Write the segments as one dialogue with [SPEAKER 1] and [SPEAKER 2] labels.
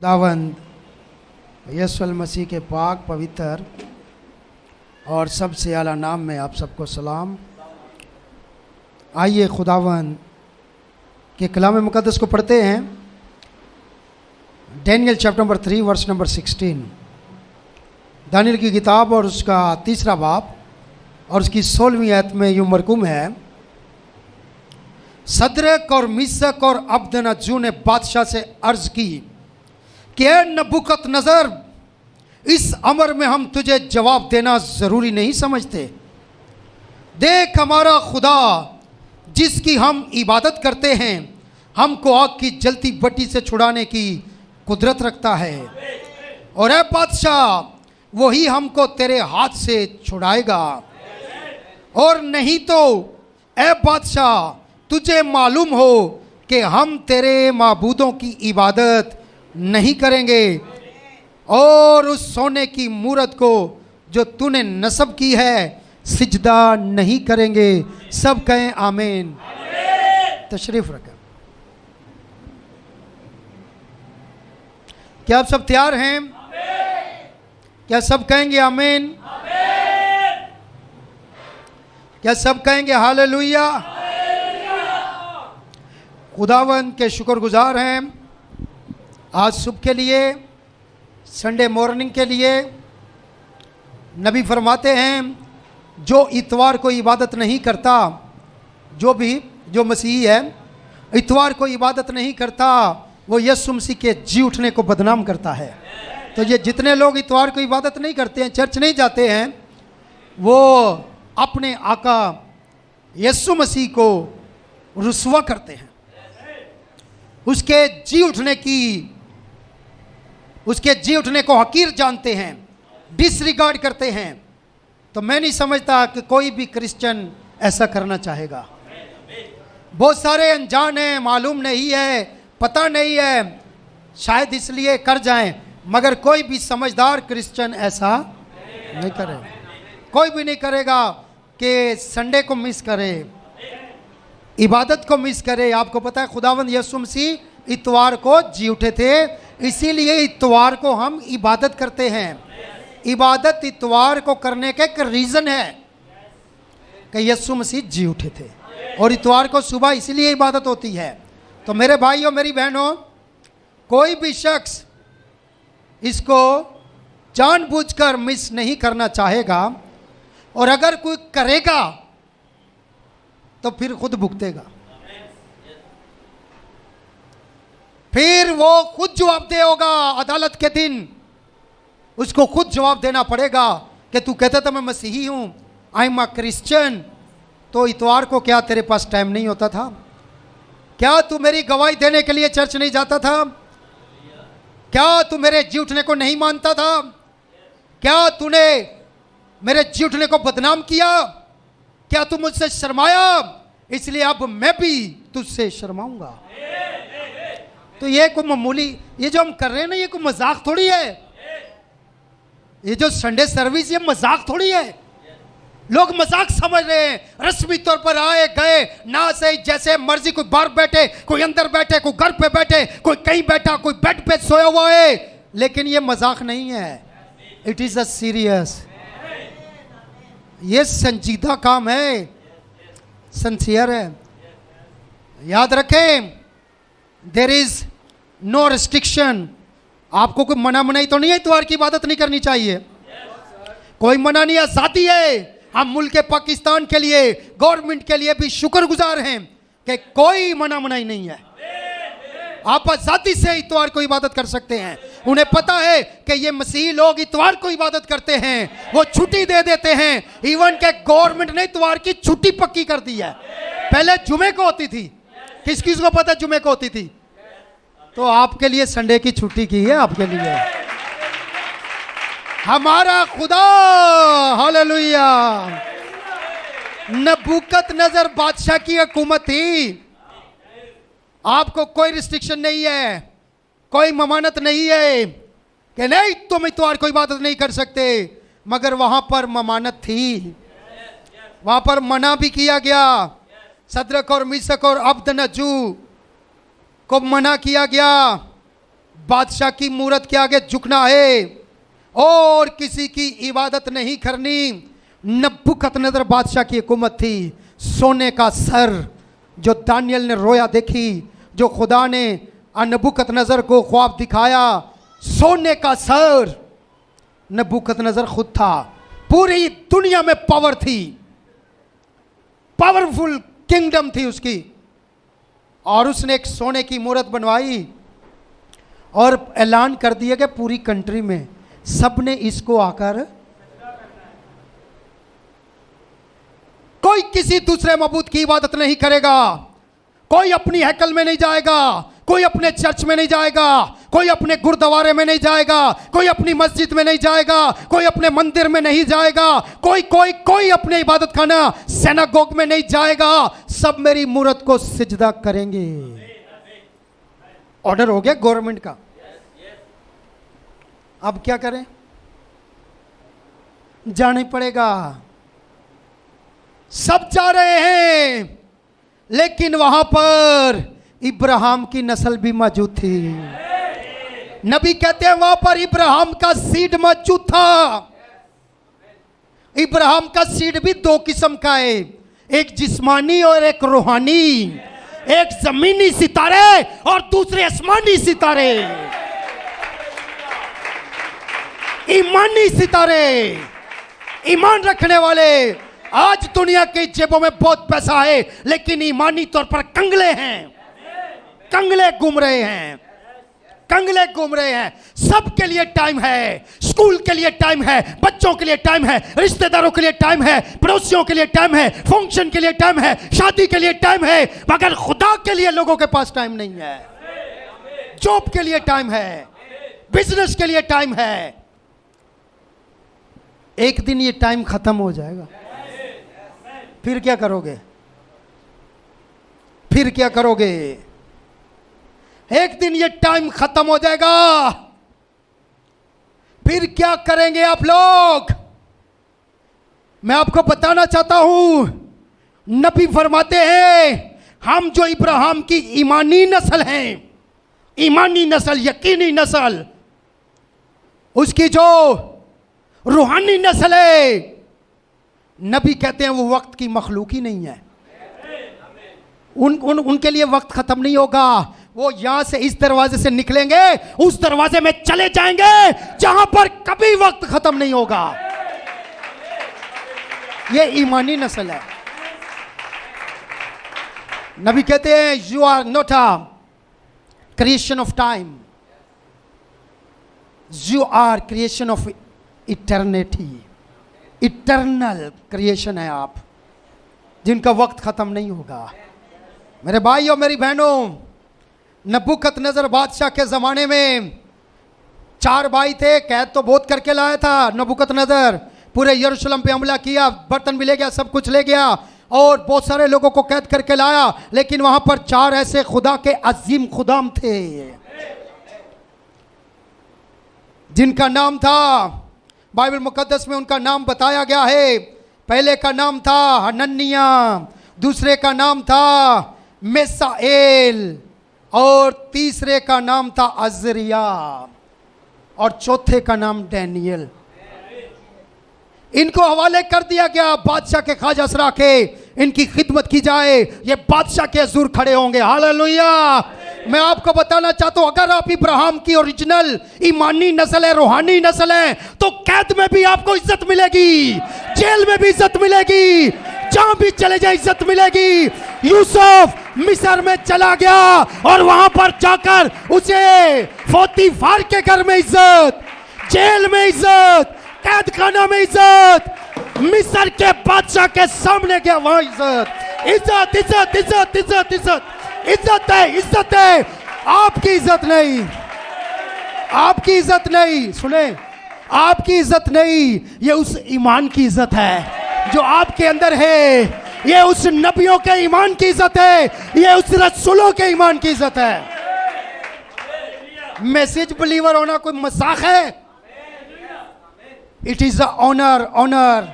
[SPEAKER 1] खुदावंद यीशु मसीह के पाक पवित्र और सबसे आला नाम में आप सबको सलाम। आइए खुदावंद के कलाम मुक़द्दस को पढ़ते हैं। Daniel chapter number 3 verse number 16। Daniel की किताब और उसका तीसरा बाब और उसकी 16वीं आयत में यूँ मरकूम है, सदरक और मिशक और अब्दनगो ने बादशाह से अर्ज की कि ए नबूकदनेस्सर, इस अमर में हम तुझे जवाब देना ज़रूरी नहीं समझते। देख, हमारा खुदा जिसकी हम इबादत करते हैं हमको आग की जलती भट्टी से छुड़ाने की कुदरत रखता है, और ए बादशाह, वही हमको तेरे हाथ से छुड़ाएगा। और नहीं तो ए बादशाह, तुझे मालूम हो कि हम तेरे माबूदों की इबादत नहीं करेंगे और उस सोने की मूरत को जो तूने नस्ब की है सिजदा नहीं करेंगे। सब कहें आमीन। तशरीफ रखें। क्या आप सब तैयार हैं? क्या सब कहेंगे आमीन? क्या सब कहेंगे हालेलुया? खुदावंद के शुक्रगुजार हैं आज सुबह के लिए, संडे मॉर्निंग के लिए। नबी फरमाते हैं, जो इतवार को इबादत नहीं करता, जो मसीही है इतवार को इबादत नहीं करता, वो यीशु मसीह के जी उठने को बदनाम करता है। तो ये जितने लोग इतवार को इबादत नहीं करते हैं, चर्च नहीं जाते हैं, वो अपने आका यीशु मसीह को रुस्वा करते हैं, उसके जी उठने को हकीर जानते हैं, डिसरिगार्ड करते हैं। तो मैं नहीं समझता कि कोई भी क्रिश्चियन ऐसा करना चाहेगा। बहुत सारे अनजान हैं, मालूम नहीं है, पता नहीं है, शायद इसलिए कर जाएं, मगर कोई भी समझदार क्रिश्चियन ऐसा नहीं करेगा। कोई भी नहीं करेगा कि संडे को मिस करे, इबादत को मिस करे। आपको पता है खुदावंद यीशु मसीह इतवार को जी उठे थे, इसीलिए इतवार को हम इबादत करते हैं। इबादत इतवार को करने का एक रीज़न है कि यीशु मसीह जी उठे थे, और इतवार को सुबह इसीलिए इबादत होती है। तो मेरे भाइयों, मेरी बहनों, कोई भी शख्स इसको जानबूझकर मिस नहीं करना चाहेगा, और अगर कोई करेगा तो फिर खुद भुगतेगा, फिर वो खुद जवाब देगा अदालत के दिन। उसको खुद जवाब देना पड़ेगा कि तू कहता था मैं मसीही हूं, आई एम अ क्रिश्चियन, तो इतवार को क्या तेरे पास टाइम नहीं होता था? क्या तू मेरी गवाही देने के लिए चर्च नहीं जाता था? क्या तू मेरे जी उठने को नहीं मानता था? क्या तूने मेरे जी उठने को बदनाम किया? क्या तू मुझसे शर्माया? इसलिए अब मैं भी तुझसे शर्माऊंगा। तो ये कोई मामूली, ये जो हम कर रहे हैं ना, ये कोई मजाक थोड़ी है। ये जो संडे सर्विस, ये मजाक थोड़ी है। लोग मजाक समझ रहे हैं, रस्मी तौर पर आए गए ना सही, जैसे मर्जी, कोई बाहर बैठे, कोई अंदर बैठे, कोई घर पे बैठे, कोई कहीं बैठा, कोई बेड पे सोया हुआ है, लेकिन ये मजाक नहीं है। इट इज अ सीरियस, ये संजीदा काम है, सिंसियर है। याद रखें, देयर इज नो रिस्ट्रिक्शन। आपको कोई मना मनाही तो नहीं है इतवार की इबादत नहीं करनी चाहिए, कोई मना नहीं, आज़ादी है। हम मुल्क पाकिस्तान के लिए, गवर्नमेंट के लिए भी शुक्रगुजार हैं कि कोई मना मनाही नहीं है। आप आज़ादी से इतवार को इबादत कर सकते हैं। उन्हें पता है कि ये मसीही लोग इतवार को इबादत करते हैं, वो छुट्टी दे देते हैं। इवन के गवर्नमेंट ने इतवार की छुट्टी पक्की कर दी है। पहले जुमे को होती थी, किस किस को पता जुमे को होती थी? तो आपके लिए संडे की छुट्टी की है, आपके लिए। हमारा खुदा, हालेलुया। नबूकदनेस्सर बादशाह की हुकूमत थी। आपको कोई रिस्ट्रिक्शन नहीं है, कोई ममानत नहीं है कि नहीं तुम इतवार को इबादत नहीं कर सकते, मगर वहां पर ममानत थी, वहां पर मना भी किया गया। सदरक और मिशक और अब्दनगो को मना किया गया। बादशाह की मूरत के आगे झुकना है और किसी की इबादत नहीं करनी। नबूकदनेस्सर बादशाह की हुकूमत थी। सोने का सर जो दानियल ने रोया देखी, जो खुदा ने नबूकदनेस्सर को ख्वाब दिखाया, सोने का सर नबूकदनेस्सर खुद था। पूरी दुनिया में पावर थी, पावरफुल किंगडम थी उसकी, और उसने एक सोने की मूरत बनवाई और ऐलान कर दिया कि पूरी कंट्री में सबने इसको आकर, कोई किसी दूसरे मबूद की इबादत नहीं करेगा, कोई अपनी हैकल में नहीं जाएगा, कोई अपने चर्च में नहीं जाएगा, कोई अपने गुरुद्वारे में नहीं जाएगा, कोई अपनी मस्जिद में नहीं जाएगा, कोई अपने मंदिर में नहीं जाएगा, कोई कोई कोई अपने इबादत खाना सिनेगोग में नहीं जाएगा, सब मेरी मूरत को सिजदा करेंगे। ऑर्डर हो गया गवर्नमेंट का। अब क्या करें? जाना ही पड़ेगा। सब जा रहे हैं, लेकिन वहां पर इब्राहिम की नस्ल भी मौजूद थी। नबी कहते हैं वहां पर इब्राहिम का सीड मौजूद था। इब्राहिम का सीड भी दो किस्म का है, एक जिस्मानी और एक रूहानी, एक जमीनी सितारे और दूसरे आसमानी सितारे। ईमानी सितारे, ईमान रखने वाले। आज दुनिया की जेबों में बहुत पैसा है, लेकिन ईमानी तौर पर कंगले हैं, कंगले घूम रहे हैं, कंगले घूम रहे हैं। सबके लिए टाइम है, स्कूल के लिए टाइम है, बच्चों के लिए टाइम है, रिश्तेदारों के लिए टाइम है, पड़ोसियों के लिए टाइम है, फंक्शन के लिए टाइम है, शादी के लिए टाइम है, मगर खुदा के लिए लोगों के पास टाइम नहीं है। जॉब के लिए टाइम है, बिजनेस के लिए टाइम है। एक दिन ये टाइम खत्म हो जाएगा, फिर क्या करोगे? फिर क्या करोगे? एक दिन ये टाइम खत्म हो जाएगा, फिर क्या करेंगे आप लोग? मैं आपको बताना चाहता हूं, नबी फरमाते हैं हम जो इब्राहिम की ईमानी नस्ल हैं, ईमानी नस्ल, यकीनी नस्ल, उसकी जो रूहानी नस्ल है, नबी कहते हैं वो वक्त की मखलूक ही नहीं है। उनके लिए वक्त खत्म नहीं होगा। वो यहां से इस दरवाजे से निकलेंगे, उस दरवाजे में चले जाएंगे जहां पर कभी वक्त खत्म नहीं होगा। ये ईमानी नस्ल है। नबी कहते हैं you are not a creation of time, you are creation of eternity. Eternal creation है आप, जिनका वक्त खत्म नहीं होगा। मेरे भाई और मेरी बहनों, नबूकदनेस्सर बादशाह के ज़माने में 4 भाई थे। कैद तो बहुत करके लाया था नबूकदनेस्सर, पूरे यरूशलेम पे हमला किया, बर्तन भी ले गया, सब कुछ ले गया और बहुत सारे लोगों को कैद करके लाया। लेकिन वहां पर 4 ऐसे खुदा के अजीम खुदाम थे जिनका नाम था, बाइबल मुकद्दस में उनका नाम बताया गया है। पहले का नाम था हनन्याह, दूसरे का नाम था मिसाएल और तीसरे का नाम था अजरिया और चौथे का नाम डैनियल। इनको हवाले कर दिया गया बादशाह के ख्वाजा असरा के, इनकी खिदमत की जाए, ये बादशाह के हुजूर खड़े होंगे। हालेलुया। मैं आपको बताना चाहता हूं, अगर आप इब्राहिम की ओरिजिनल ईमानी नस्ल है, रूहानी नस्ल है, तो कैद में भी आपको इज्जत मिलेगी, जेल में भी इज्जत मिलेगी, जहां भी चले जाए इज्जत मिलेगी। यूसुफ मिस्र में चला गया और वहां पर जाकर उसे पोतीफर के घर में इज्जत, जेल में इज्जत, कैद खाना में इज्जत, मिस्र के बादशाह के सामने गया, वहां इज्जत, इज्जत, इज्जत, इज्जत, इज्जत, इज्जत, इज्जत है, इज्जत है। आपकी इज्जत नहीं, आपकी इज्जत नहीं, सुने, आपकी इज्जत नहीं, ये उस ईमान की इज्जत है जो आपके अंदर है। ये उस नबियों के ईमान की इज्जत है, ये उस रसूलों के ईमान की इज्जत है। मैसेज बिलीवर होना कोई मजाक है? It is a honour, honour.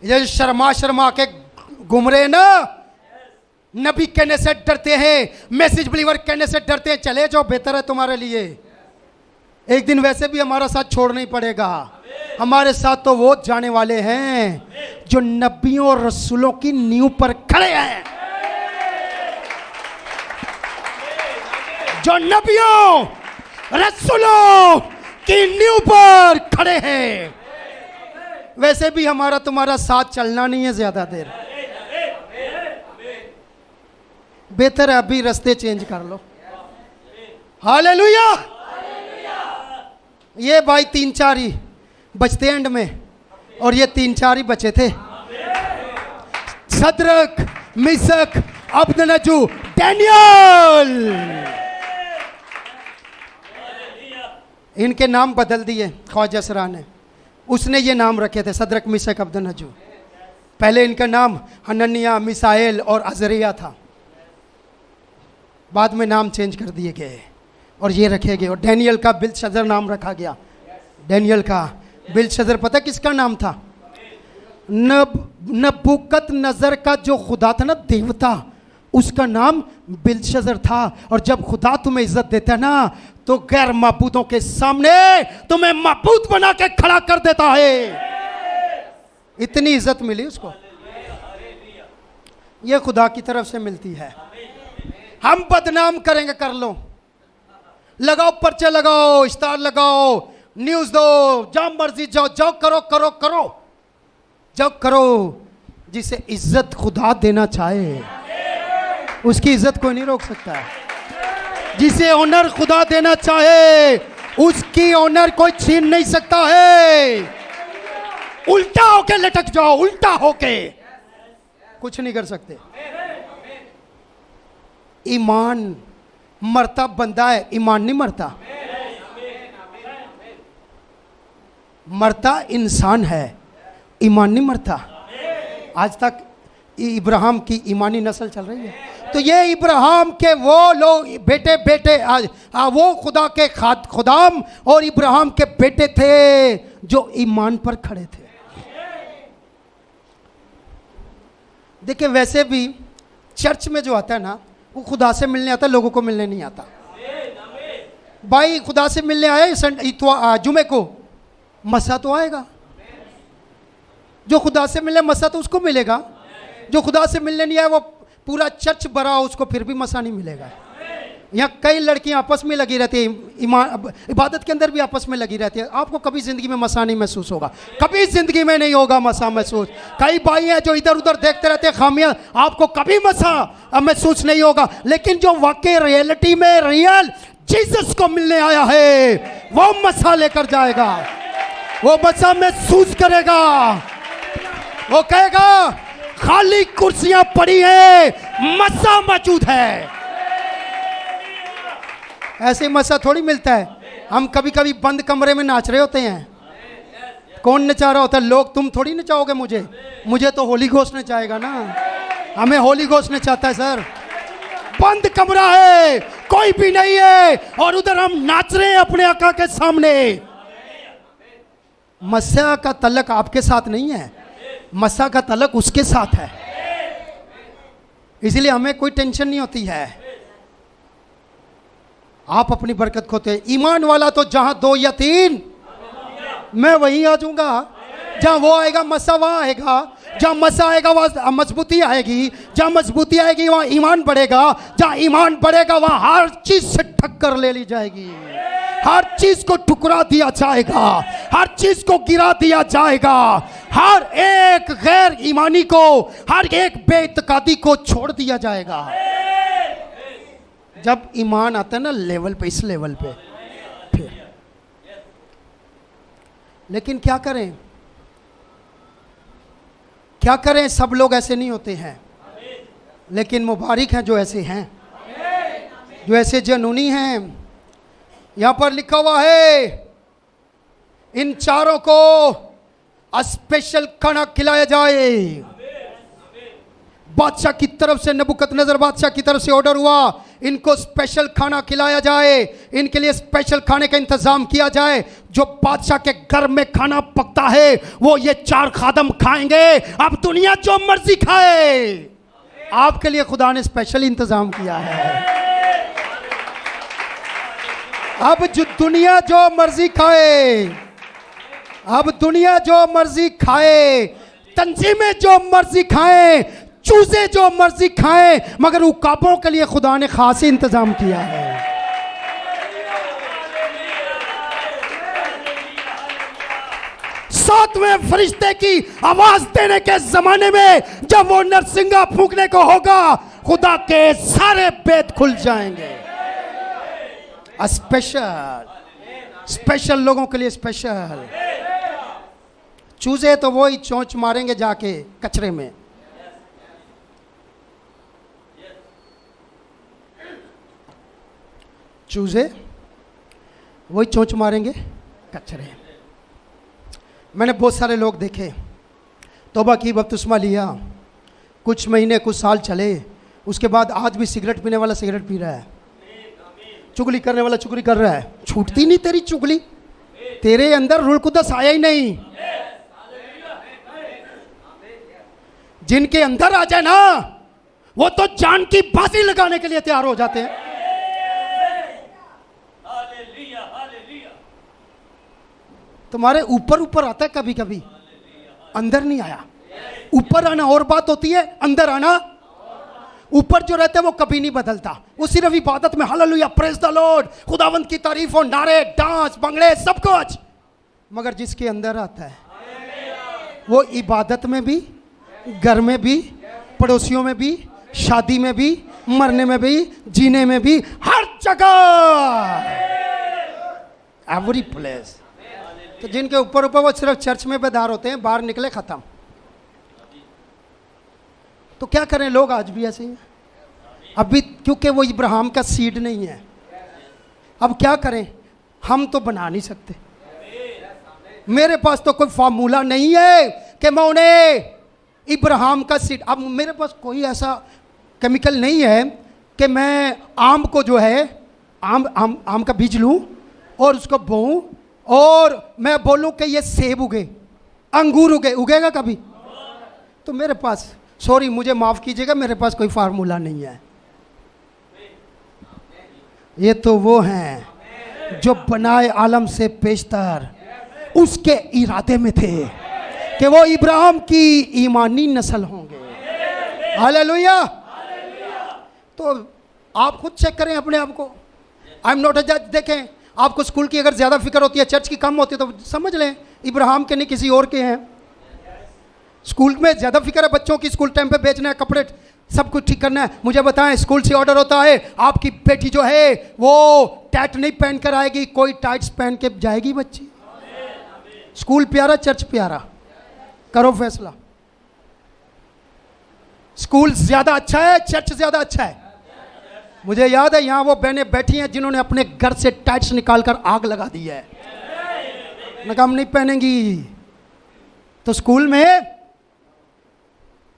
[SPEAKER 1] ये शर्मा शर्मा के घूम रहे ना, नबी कहने से डरते हैं, मैसेज बिलीवर कहने से डरते हैं, चले जाओ बेहतर है तुम्हारे लिए। एक दिन वैसे भी हमारा साथ छोड़ना ही पड़ेगा। हमारे साथ तो वो जाने वाले हैं जो नबियों और रसूलों की नींव पर खड़े हैं, जो नबियों रसूलों की नींव पर खड़े हैं। वैसे भी हमारा तुम्हारा साथ चलना नहीं है ज्यादा देर, बेहतर है अभी रास्ते चेंज कर लो। हालेलुया। ये भाई 3-4 ही बचते एंड में, और ये 3-4 ही बचे थे। सदरक, मिशक, अबदनजू, डैनियल, इनके नाम बदल दिए ख्वाजा सरा ने। उसने ये नाम रखे थे सदरक, मिशक, अबदनजू। पहले इनका नाम हनन्याह, मिसाएल और अजरिया था, बाद में नाम चेंज कर दिए गए और ये रखे गए। और डैनियल का बिलशजर नाम रखा गया। डैनियल का बिलशजर पता किसका नाम था? नबूकत नजर का जो खुदा था ना, देवता, उसका नाम बिलशजर था। और जब खुदा तुम्हें इज्जत देता है ना, तो गैर माबूदों के सामने तुम्हें माबूद बना के खड़ा कर देता है। इतनी इज्जत मिली उसको, ये खुदा की तरफ से मिलती है। हम बदनाम करेंगे, कर लो, लगाओ पर्चे, लगाओ इश्तार, लगाओ न्यूज दो, जहां मर्जी जाओ, जाओ करो करो करो, जाओ करो। जिसे इज्जत खुदा देना चाहे उसकी इज्जत कोई नहीं रोक सकता। जिसे ऑनर खुदा देना चाहे उसकी ऑनर कोई छीन नहीं सकता है। उल्टा होके लटक जाओ, उल्टा होके कुछ नहीं कर सकते। ईमान मरता बंदा है, ईमान नहीं मरता। मरता इंसान है, ईमान नहीं मरता। आज तक इब्राहिम की ईमानी नस्ल चल रही है। तो ये इब्राहिम के वो लोग बेटे बेटे वो खुदा के खुदाम और इब्राहिम के बेटे थे जो ईमान पर खड़े थे। देखिए वैसे भी चर्च में जो आता है ना, वो खुदा से मिलने आता है, लोगों को मिलने नहीं आता। भाई खुदा से मिलने आए जुमे को, मसा तो आएगा। जो खुदा से मिलने मसा तो उसको मिलेगा। जो खुदा से मिलने नहीं आए, वो पूरा चर्च भरा हो, उसको फिर भी मसा नहीं मिलेगा। यहाँ कई लड़कियां आपस में लगी रहती है, इबादत के अंदर भी आपस में लगी रहती है। आपको कभी जिंदगी में मसा नहीं महसूस होगा, कभी जिंदगी में नहीं होगा मसा महसूस। कई भाई हैं जो इधर उधर देखते रहते हैं खामियां, आपको कभी मसा महसूस नहीं होगा। लेकिन जो वाकई रियलिटी में रियल जीसस को मिलने आया है, वो मसा लेकर जाएगा, वो मसा महसूस करेगा। वो कहेगा खाली कुर्सियां पड़ी हैं, मसा मौजूद है। ऐसे मसा थोड़ी मिलता है। हम कभी कभी बंद कमरे में नाच रहे होते हैं, कौन नचा रहा होता है? लोग। तुम थोड़ी नचाओगे मुझे तो होली घोस्ट नचाएगा ना। हमें होली घोस्ट नचाता है सर। बंद कमरा है, कोई भी नहीं है, और उधर हम नाच रहे हैं अपने आका के सामने। मसा का तलक आपके साथ नहीं है, मसा का तलक उसके साथ है। इसलिए हमें कोई टेंशन नहीं होती है। आप अपनी बरकत खोते। ईमान वाला तो जहां 2 या 3 मैं वहीं आ जाऊंगा। जहां वो आएगा मसा वहां आएगा। जहां मसा आएगा वहां मजबूती आएगी। जहां मजबूती आएगी वहां ईमान बढ़ेगा। जहां ईमान बढ़ेगा वहां हर चीज से टक्कर ले ली जाएगी, हर चीज को ठुकरा दिया जाएगा, हर चीज को गिरा दिया जाएगा, हर एक गैर ईमानी को, हर एक बेइत्कादी को छोड़ दिया जाएगा। जब ईमान आता है ना लेवल पे, इस लेवल पे फिर। लेकिन क्या करें, क्या करें, सब लोग ऐसे नहीं होते हैं। लेकिन मुबारक हैं जो ऐसे हैं, जो ऐसे जनूनी हैं। यहां पर लिखा हुआ है इन चारों को स्पेशल खाना खिलाया जाए। बादशाह की तरफ से, नबूकदनेस्सर बादशाह की तरफ से ऑर्डर हुआ, इनको स्पेशल खाना खिलाया जाए, इनके लिए स्पेशल खाने का इंतजाम किया जाए। जो बादशाह के घर में खाना पकता है वो ये 4 खादम खाएंगे। अब दुनिया जो मर्जी खाए, आपके लिए खुदा ने स्पेशल इंतजाम किया है। अब जो दुनिया जो मर्जी खाए, अब दुनिया जो मर्जी खाए, तंजीमें जो मर्जी खाएं, चूजे जो मर्जी खाएं, मगर उकाबों के लिए खुदा ने खास इंतजाम किया है। सातवें फरिश्ते की आवाज देने के जमाने में जब वो नरसिंगा फूंकने को होगा, खुदा के सारे भेद खुल जाएंगे। स्पेशल स्पेशल लोगों के लिए स्पेशल। चूजे तो वो ही चोंच मारेंगे जाके कचरे में। चूजे वही चोंच मारेंगे कचरे। मैंने बहुत सारे लोग देखे, तौबा की, बपतिस्मा लिया, कुछ महीने कुछ साल चले, उसके बाद आज भी सिगरेट पीने वाला सिगरेट पी रहा है, चुगली करने वाला चुगली कर रहा है। छूटती नहीं तेरी चुगली, तेरे अंदर रूह कुदस आया ही नहीं। जिनके अंदर आ जाए ना, वो तो जान की बाजी लगाने के लिए तैयार हो जाते हैं। तुम्हारे ऊपर ऊपर आता है कभी कभी, अंदर नहीं आया। ऊपर आना और बात होती है, अंदर आना। ऊपर जो रहता है वो कभी नहीं बदलता, वो सिर्फ इबादत में हालेलुया प्रेज द लॉर्ड, खुदावंत की तारीफ और नारे, डांस, बंगड़े, सब कुछ। मगर जिसके अंदर आता है वो इबादत में भी, घर में भी, पड़ोसियों में भी, शादी में भी, मरने में भी, जीने में भी, हर जगह, एवरी प्लेस। तो जिनके ऊपर ऊपर वो सिर्फ चर्च में बेदार होते हैं, बाहर निकले खत्म। तो क्या करें, लोग आज भी ऐसे हैं अभी, क्योंकि वो इब्राहिम का सीड नहीं है। अब क्या करें, हम तो बना नहीं सकते। मेरे पास तो कोई फार्मूला नहीं है कि मैं उन्हें इब्राहिम का सीड, अब मेरे पास कोई ऐसा केमिकल नहीं है कि मैं आम को जो है आम का बीज लूं और उसको बोऊं और मैं बोलूं कि ये सेब उगे, अंगूर उगे, उगेगा कभी? तो मेरे पास, सॉरी मुझे माफ कीजिएगा, मेरे पास कोई फार्मूला नहीं है। ये तो वो हैं जो बनाए आलम से पेशतर उसके इरादे में थे कि वो इब्राहिम की ईमानी नस्ल होंगे। हालेलुया। तो आप खुद चेक करें अपने आप को। आई एम नॉट अ जज। देखें, आपको स्कूल की अगर ज़्यादा फिक्र होती है, चर्च की कम होती है, तो समझ लें इब्राहिम के नहीं किसी और के हैं। स्कूल में ज़्यादा फिक्र है बच्चों की, स्कूल टाइम पे बेचना है, कपड़े सब कुछ ठीक करना है। मुझे बताएं, स्कूल से ऑर्डर होता है आपकी बेटी जो है वो टैट नहीं पहन कर आएगी, कोई टाइट्स पहन के जाएगी बच्ची। स्कूल प्यारा, चर्च प्यारा, करो फैसला। स्कूल ज़्यादा अच्छा है, चर्च ज़्यादा अच्छा है? मुझे याद है यहाँ वो बहनें बैठी हैं जिन्होंने अपने घर से टाइट्स निकालकर आग लगा दी है, नकाम नहीं पहनेंगी। तो स्कूल में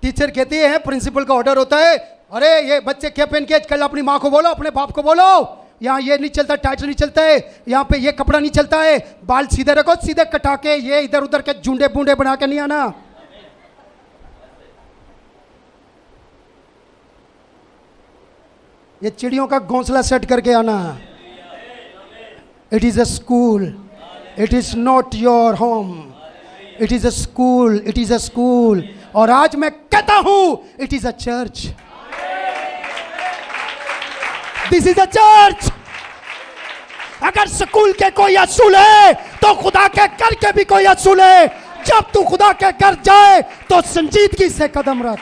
[SPEAKER 1] टीचर कहती है, प्रिंसिपल का ऑर्डर होता है, अरे ये बच्चे क्या पहन के, कल अपनी माँ को बोलो, अपने बाप को बोलो, यहाँ ये नहीं चलता, टाइट्स नहीं चलता है, यहाँ पे ये कपड़ा नहीं चलता है, बाल सीधे रखो, सीधे कटा के, ये इधर उधर के झुंडे बूंडे बना के नहीं आना। ये चिड़ियों का घोंसला सेट करके आना। It is a school, it is not your home, it is a school, it is a school. और आज मैं कहता हूं it is a church, this is a church. अगर स्कूल के कोई असूल है तो खुदा के घर के भी कोई असूल है। जब तू खुदा के घर जाए तो संजीदगी से कदम रख।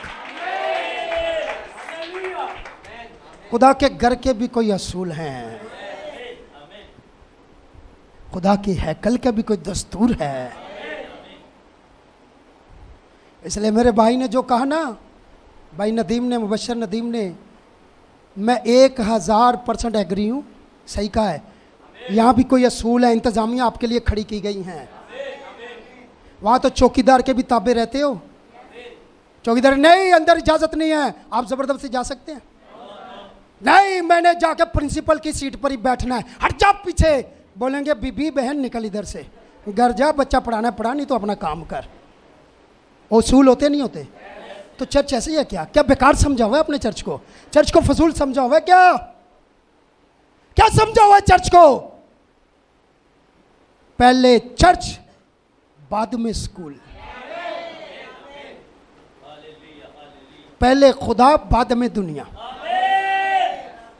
[SPEAKER 1] खुदा के घर के भी कोई असूल हैं, खुदा की हैकल का भी कोई दस्तूर है। इसलिए मेरे भाई ने जो कहा ना, भाई नदीम ने, मुबशर नदीम ने, मैं 1000% एग्री हूँ, सही कहा है। यहाँ भी कोई असूल है, इंतजामिया आपके लिए खड़ी की गई हैं। वहाँ तो चौकीदार के भी ताबे रहते हो। चौकीदार नहीं, अंदर इजाज़त नहीं है, आप ज़बरदस्ती जा सकते हैं? नहीं, मैंने जाके प्रिंसिपल की सीट पर ही बैठना है। हट जा पीछे। बोलेंगे बीबी बहन निकल इधर से, घर जा, बच्चा पढ़ाना है पढ़ा, नहीं तो अपना काम कर। उसूल होते नहीं होते?
[SPEAKER 2] तो चर्च ऐसे ही है क्या? क्या बेकार समझा हुआ है अपने चर्च को? चर्च को फजूल समझा हुआ है क्या? क्या समझा हुआ है चर्च को? पहले चर्च, बाद में स्कूल। पहले खुदा, बाद में दुनिया।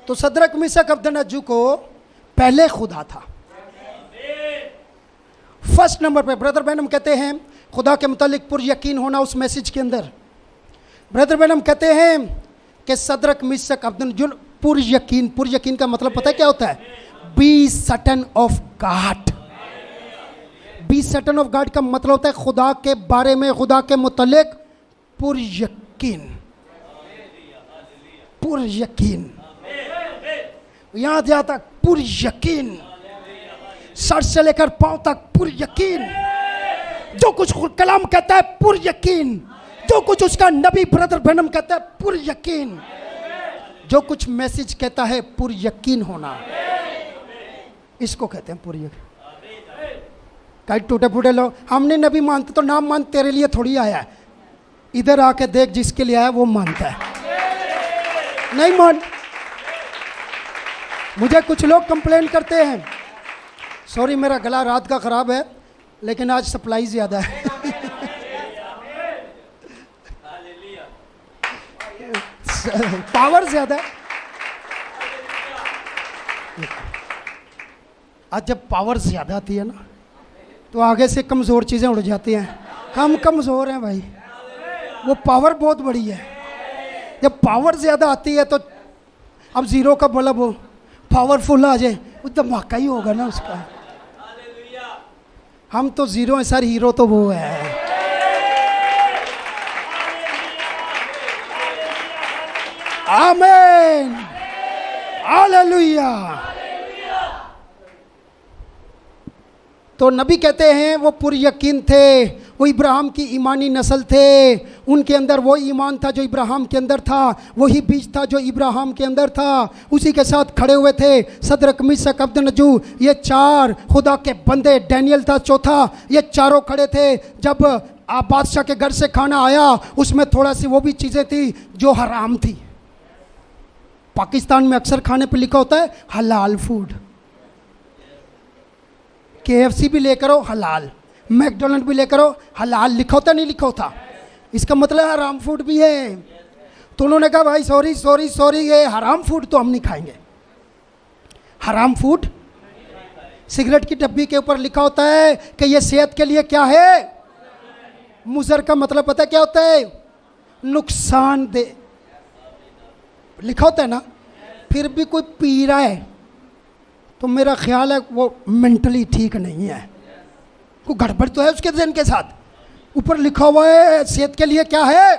[SPEAKER 2] तो सदरक मिशक अबदनजू को पहले खुदा था। फर्स्ट नंबर पे ब्रदर बैनम कहते हैं खुदा के मुतालिक पुर यकीन होना उस मैसेज के अंदर। ब्रदर बैनम कहते हैं कि सदरक मिशक अबदनजू पुर यकीन का मतलब पता है क्या होता है? Be certain of God. Be certain of God का मतलब होता है खुदा के बारे में, खुदा के मुतालिक पुर यकीन। पुर यकीन, यहां जहां तक पुर यकीन, सर से लेकर पांव तक पुर यकीन। जो कुछ कलाम कहता है पुर यकीन, जो कुछ उसका नबी ब्रदर बैनम कहता है पुर यकीन, जो कुछ मैसेज कहता है पुर यकीन होना, इसको कहते हैं पुर यकीन। कई टूटे फूटे लोग हमने नबी मानते तो नाम मान, तेरे लिए थोड़ी आया है, इधर आके देख जिसके लिए आया वो मानता है। नहीं मान। मुझे कुछ लोग कंप्लेन करते हैं, सॉरी मेरा गला रात का खराब है लेकिन आज सप्लाई ज्यादा है। पावर ज्यादा है। आज जब पावर ज्यादा आती है ना तो आगे से कमजोर चीजें उड़ जाती हैं। हम कमजोर हैं भाई, वो पावर बहुत बड़ी है। जब पावर ज्यादा आती है तो अब जीरो का मतलब वो पावरफुल आ जाए, वो धमाका ही होगा ना उसका। हम तो जीरो हैं सर, हीरो तो वो है। आमीन, हालेलुया। तो नबी कहते हैं वो पुर यकीन थे, वो इब्राहिम की ईमानी नस्ल थे। उनके अंदर वो ईमान था जो इब्राहिम के अंदर था, वही बीज था जो इब्राहिम के अंदर था। उसी के साथ खड़े हुए थे सदरक मिशक अबदनजू, ये चार खुदा के बंदे। डैनियल था चौथा। ये चारों खड़े थे। जब आप बादशाह के घर से खाना आया उसमें थोड़ा सी वो भी चीज़ें थी जो हराम थी। पाकिस्तान में अक्सर खाने पे लिखा होता है हलाल फूड। KFC भी लेकर हो हलाल, मैकडोनल्ड भी लेकर हो हलाल, लिखा होता नहीं लिखा होता, इसका मतलब हराम फूड भी है। तो उन्होंने कहा भाई सॉरी सॉरी सॉरी, ये हराम फूड तो हम नहीं खाएंगे। हराम फूड, सिगरेट की डब्बी के ऊपर लिखा होता है कि ये सेहत के लिए क्या है, मुजर का मतलब पता है क्या होता है, नुकसान दे, लिखा होता है ना। फिर भी कोई पी रहा है तो मेरा ख्याल है वो मेंटली ठीक नहीं है, कोई गड़बड़ तो है उसके ज़हन के साथ। ऊपर लिखा हुआ है सेहत के लिए क्या है।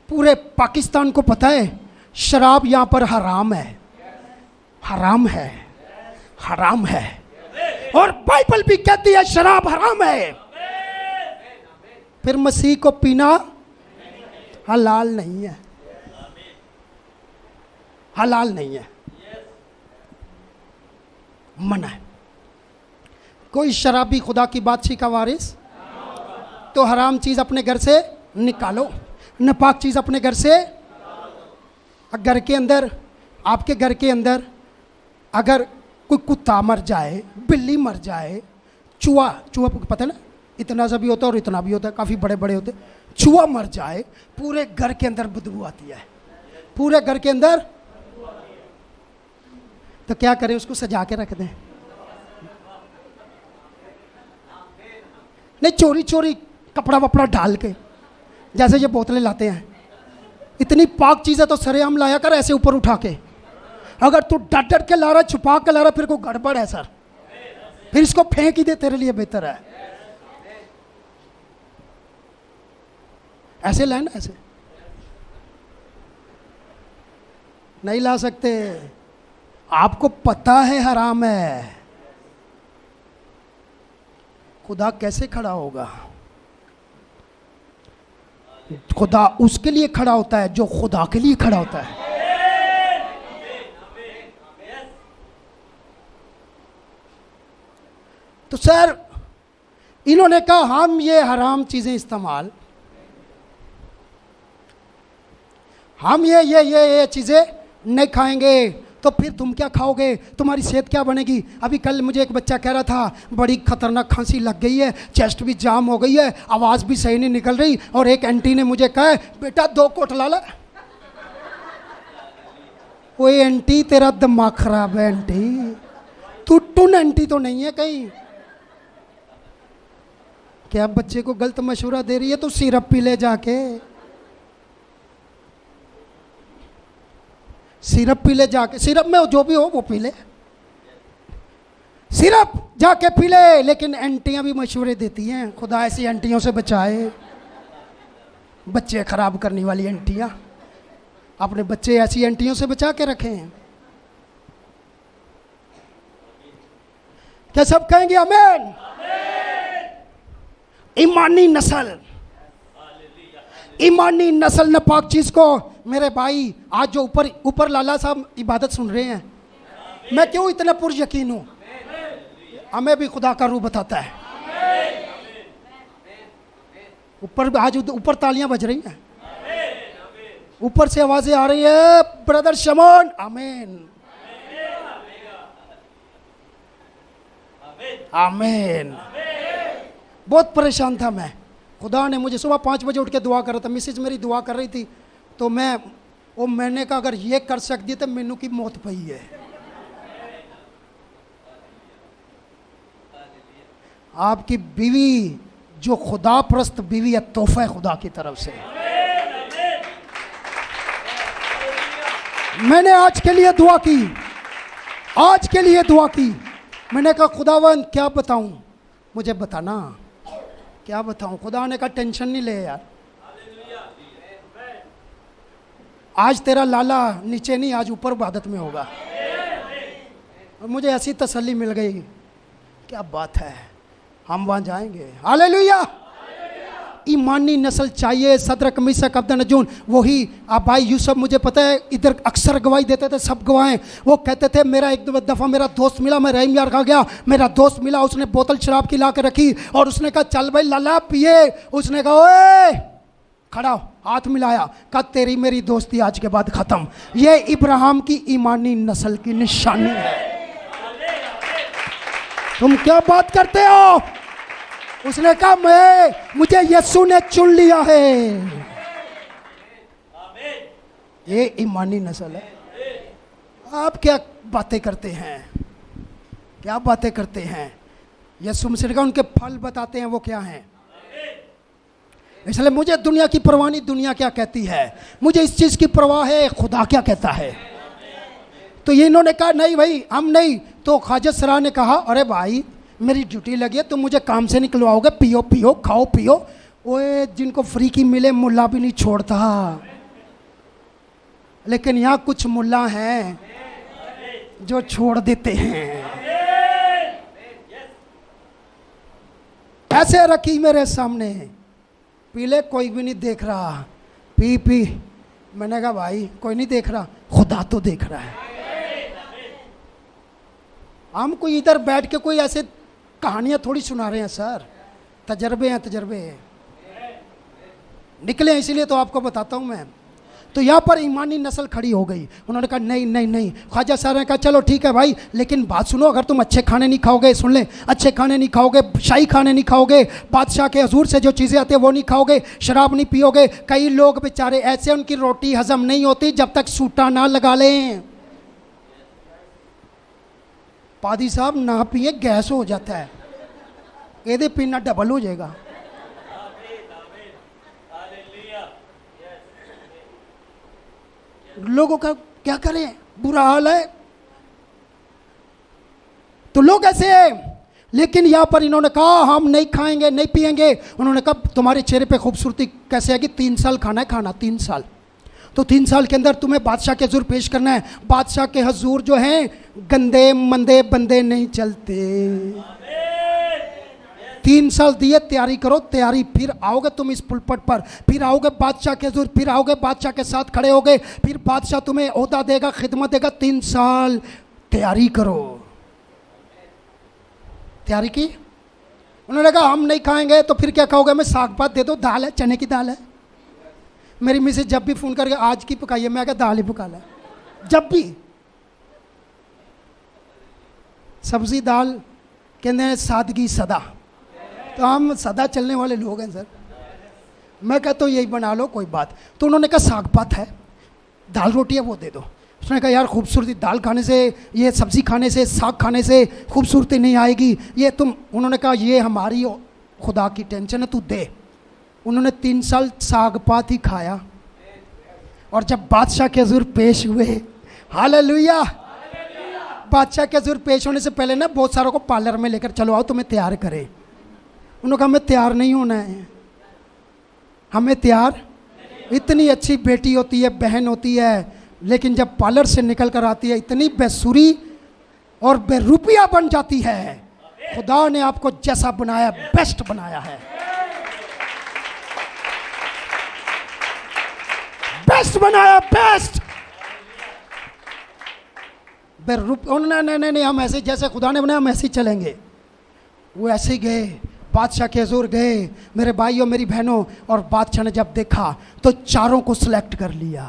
[SPEAKER 2] पूरे पाकिस्तान को पता है शराब यहां पर हराम है, हराम है, हराम है। और बाइबल भी कहती है शराब हराम है। फिर मसीह को पीना हलाल नहीं है, हलाल नहीं है, मना है। कोई शराबी खुदा की बादशाही का वारिस, तो हराम चीज अपने घर से निकालो, नापाक चीज अपने घर से। घर के अंदर, आपके घर के अंदर अगर कोई कुत्ता मर जाए, बिल्ली मर जाए, चूहा, चूहा पता है ना, इतना सा भी होता है और इतना भी होता है, काफी बड़े बड़े होते, चूहा मर जाए पूरे घर के अंदर बदबू आती है, पूरे घर के अंदर। तो क्या करें, उसको सजा के रख दें? नहीं, चोरी चोरी कपड़ा वपड़ा डाल के, जैसे ये बोतलें लाते हैं, इतनी पाक चीज़ है तो सरेआम लाया कर ऐसे ऊपर उठा के। अगर तू डर डर के ला रहा, छुपा के ला रहा, फिर को गड़बड़ है सर, फिर इसको फेंक ही दे, तेरे लिए बेहतर है। ऐसे लाए ना, ऐसे नहीं ला सकते। आपको पता है हराम है, खुदा कैसे खड़ा होगा? खुदा उसके लिए खड़ा होता है जो खुदा के लिए खड़ा होता है। तो सर इन्होंने कहा हम ये हराम चीज़ें इस्तेमाल, हम ये चीज़ें नहीं खाएंगे, तो फिर तुम क्या खाओगे, तुम्हारी सेहत क्या बनेगी। अभी कल मुझे एक बच्चा कह रहा था बड़ी खतरनाक खांसी लग गई है, चेस्ट भी जाम हो गई है, आवाज़ भी सही नहीं निकल रही, और एक आंटी ने मुझे कहा बेटा 2 कोट ला ला। ओए आंटी तेरा दिमाग खराब है आंटी, तू टून आंटी तो नहीं है कहीं, क्या बच्चे को गलत मशवरा दे रही है, तो सिरप पी ले जाके, सिरप पी ले जाके, सिरप में जो भी हो वो पी ले, सिरप जाके पी ले। लेकिन एंटियां भी मशवरे देती हैं, खुदा ऐसी एंटियों से बचाए, बच्चे खराब करने वाली एंटियां, अपने बच्चे ऐसी एंटियों से बचा के रखें। क्या सब कहेंगे आमीन? ईमानी नस्ल, ईमानी नस्ल नापाक चीज को, मेरे भाई आज जो ऊपर लाला साहब इबादत सुन रहे हैं, मैं क्यों इतना पुरयकीन हूं, हमें भी खुदा का रूह बताता है। ऊपर आज ऊपर तालियां बज रही हैं, ऊपर से आवाजें आ रही है, ब्रदर शमोन आमीन आमीन। बहुत परेशान था मैं, खुदा ने मुझे सुबह 5 बजे उठ के दुआ कर रहा था, मिसेज मेरी दुआ कर रही थी, तो मैंने कहा अगर ये कर सकती तो मैनू की मौत पई है। आपकी बीवी जो खुदा परस्त बीवी है, तोहफा है खुदा की तरफ से। मैंने आज के लिए दुआ की, आज के लिए दुआ की, मैंने कहा खुदावन क्या बताऊं, मुझे बताना क्या बताऊं। खुदा ने कहा टेंशन नहीं ले यार, आज तेरा लाला नीचे नहीं, आज ऊपर इबादत में होगा। और मुझे ऐसी तसल्ली मिल गई, क्या बात है, हम वहां जाएंगे। हालेलुया। ईमानी नस्ल चाहिए। सदरक मिशक अब्दनजून, वही आबाई यूसुफ, मुझे पता है इधर अक्सर गवाही देते थे, सब गवाहें। वो कहते थे मेरा एक दफ़ा मेरा दोस्त मिला, मैं रहीम यार खा गया, मेरा दोस्त मिला, उसने बोतल शराब की ला के रखी और उसने कहा चल भाई लाला पिए। उसने कहा ओए खड़ा, हाथ मिलाया, कहा तेरी मेरी दोस्ती आज के बाद खत्म। ये इब्राहिम की ईमानी नस्ल की निशानी है। तुम क्या बात करते हो? उसने कहा मुझे यीशु ने चुन लिया है। ये ईमानी नस्ल है। आप क्या बातें करते हैं, क्या बातें करते हैं? यीशु मसीह का उनके फल बताते हैं, वो क्या हैं। इसलिए मुझे दुनिया की परवाह नहीं, दुनिया क्या कहती है, मुझे इस चीज की परवाह है खुदा क्या कहता है। तो ये इन्होंने कहा नहीं भाई हम नहीं। तो ख्वाजा सरा ने कहा अरे भाई मेरी ड्यूटी लगी है, तुम मुझे काम से निकलवाओगे, पियो पियो खाओ पियो। ओए जिनको फ्री की मिले मुल्ला भी नहीं छोड़ता, लेकिन यहाँ कुछ मुल्ला हैं जो छोड़ देते हैं। ऐसे रखी मेरे सामने, पी ले, कोई भी नहीं देख रहा, पी पी। मैंने कहा भाई कोई नहीं देख रहा, खुदा तो देख रहा है। हम कोई इधर बैठ के कोई ऐसे कहानियां थोड़ी सुना रहे हैं सर, तजर्बे हैं, तजर्बे हैं, निकले हैं, इसीलिए तो आपको बताता हूं मैं। तो यहाँ पर ईमानी नस्ल खड़ी हो गई। उन्होंने कहा नहीं नहीं नहीं। ख्वाजा साहब ने कहा चलो ठीक है भाई, लेकिन बात सुनो, अगर तुम अच्छे खाने नहीं खाओगे, सुन ले, अच्छे खाने नहीं खाओगे, शाही खाने नहीं खाओगे, बादशाह के हजूर से जो चीज़ें आती है वो नहीं खाओगे, शराब नहीं पियोगे। कई लोग बेचारे ऐसे उनकी रोटी हजम नहीं होती जब तक सूटा ना लगा लें। पादी साहब ना पिए गैस हो जाता है, ये पीना डबल हो जाएगा। लोगों का क्या करें, बुरा हाल है। तो लोग ऐसे हैं, लेकिन यहां पर इन्होंने कहा हम नहीं खाएंगे नहीं पिएंगे। उन्होंने कहा तुम्हारे चेहरे पे खूबसूरती कैसे है कि 3 साल खाना है, खाना 3 साल। तो 3 साल के अंदर तुम्हें बादशाह के हजूर पेश करना है। बादशाह के हजूर जो हैं गंदे मंदे बंदे नहीं चलते। 3 साल दिए, तैयारी करो, तैयारी, फिर आओगे तुम इस पुलपट पर, फिर आओगे बादशाह के हजूर, फिर आओगे बादशाह के साथ खड़े होगे, फिर बादशाह तुम्हें ओहदा देगा, खिदमत देगा। 3 साल तैयारी करो। तैयारी की, उन्होंने कहा हम नहीं खाएंगे तो फिर क्या खाओगे? मैं साग पात दे दो, दाल है, चने की दाल है। मेरी मिसेज जब भी फ़ोन करके आज की पकाइए, मैं क्या दाल ही पका ला, जब भी सब्जी दाल कहते हैं सादगी सदा। तो हम सदा चलने वाले लोग हैं सर। मैं कहता हूँ यही बना लो, कोई बात। तो उन्होंने कहा साग पात है, दाल रोटी है, वो दे दो। उसने कहा यार खूबसूरती दाल खाने से, ये सब्ज़ी खाने से, साग खाने से खूबसूरती नहीं आएगी, ये तुम। उन्होंने कहा ये हमारी खुदा की टेंशन है, तू दे। उन्होंने 3 साल साग पात ही खाया। और जब बादशाह के हुजूर पेश हुए, हालेलुया, बादशाह के हुजूर पेश होने से पहले ना बहुत सारों को पार्लर में लेकर चलो, आओ तुम्हें तैयार करें। उन्होंने कहा हमें तैयार नहीं होना है, हमें तैयार। इतनी अच्छी बेटी होती है, बहन होती है, लेकिन जब पार्लर से निकल कर आती है इतनी बेसुरी और बेरुपिया बन जाती है। खुदा ने आपको जैसा बनाया बेस्ट बनाया है, बेस्ट बनाया, बेस्ट। नहीं, हम ऐसे जैसे खुदा ने बनाया हम ऐसे ही चलेंगे। वो ऐसे ही गए, बादशाह के हुजूर गए, मेरे भाइयों मेरी बहनों। और बादशाह ने जब देखा तो चारों को सिलेक्ट कर लिया।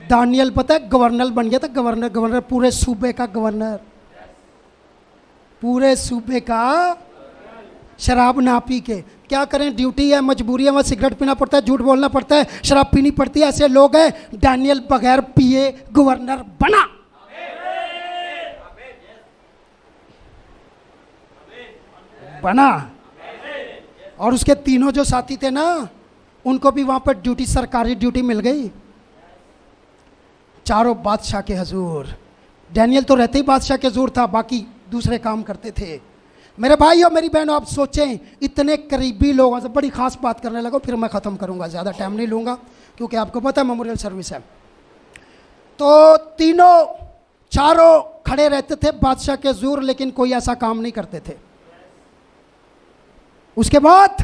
[SPEAKER 2] दानियल पता है गवर्नर बन गया था, गवर्नर पूरे सूबे का गवर्नर, पूरे सूबे का। शराब ना पी के, क्या करें, ड्यूटी है, मजबूरी है, वहाँ सिगरेट पीना पड़ता है, झूठ बोलना पड़ता है, शराब पीनी पड़ती है। ऐसे लोग हैं। दानियल बगैर पिए गवर्नर बना। और उसके तीनों जो साथी थे ना, उनको भी वहां पर ड्यूटी, सरकारी ड्यूटी मिल गई। चारों बादशाह के हुजूर। डैनियल तो रहते ही बादशाह के हुजूर था, बाकी दूसरे काम करते थे। मेरे भाई और मेरी बहनों, आप सोचें इतने करीबी लोगों से बड़ी खास बात करने लगा, फिर मैं ख़त्म करूंगा, ज़्यादा टाइम नहीं लूँगा क्योंकि आपको पता है मेमोरियल सर्विस है। तो चारों खड़े रहते थे बादशाह के हुजूर, लेकिन कोई ऐसा काम नहीं करते थे। उसके बाद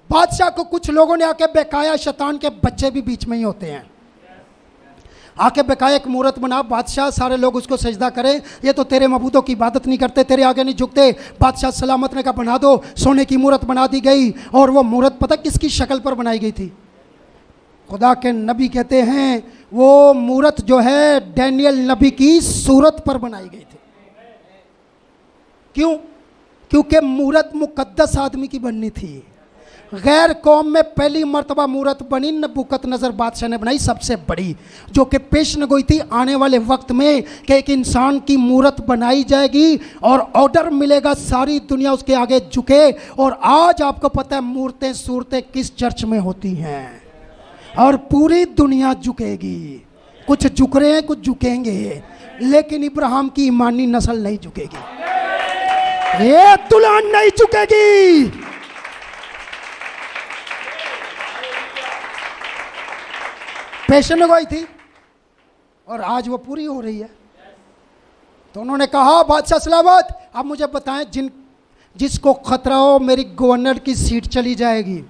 [SPEAKER 2] बादशाह को कुछ लोगों ने आके बकाया, शैतान के बच्चे भी बीच में ही होते हैं, आके बकाया एक मूर्त बना। बादशाह सारे लोग उसको सजदा करें, ये तो तेरे मबूदों की इबादत नहीं करते, तेरे आगे नहीं झुकते। बादशाह सलामत ने कहा बना दो, सोने की मूर्त बना दी गई। और वो मूर्त पता किसकी शक्ल पर बनाई गई थी? खुदा के नबी कहते हैं वो मूर्त जो है डैनियल नबी की सूरत पर बनाई गई थी। क्यों? क्योंकि मूरत मुकद्दस आदमी की बननी थी। गैर कौम में पहली मर्तबा मूरत बनी, नबूकदनेस्सर बादशाह ने बनाई, सबसे बड़ी, जो कि पेशन गोई थी आने वाले वक्त में कि एक इंसान की मूरत बनाई जाएगी और ऑर्डर मिलेगा सारी दुनिया उसके आगे झुके। और आज आपको पता है मूर्तें सूरतें किस चर्च में होती हैं, और पूरी दुनिया झुकेगी। कुछ झुक रहे हैं, कुछ झुकेंगे, लेकिन इब्राहिम की ईमानी नस्ल नहीं झुकेगी, ये दुल्हन नहीं झुकेगी। पेशन गोई थी और आज वो पूरी हो रही है। तो उन्होंने कहा बादशाह सलामत, अब मुझे बताएं, जिसको खतरा हो मेरी गवर्नर की सीट चली जाएगी,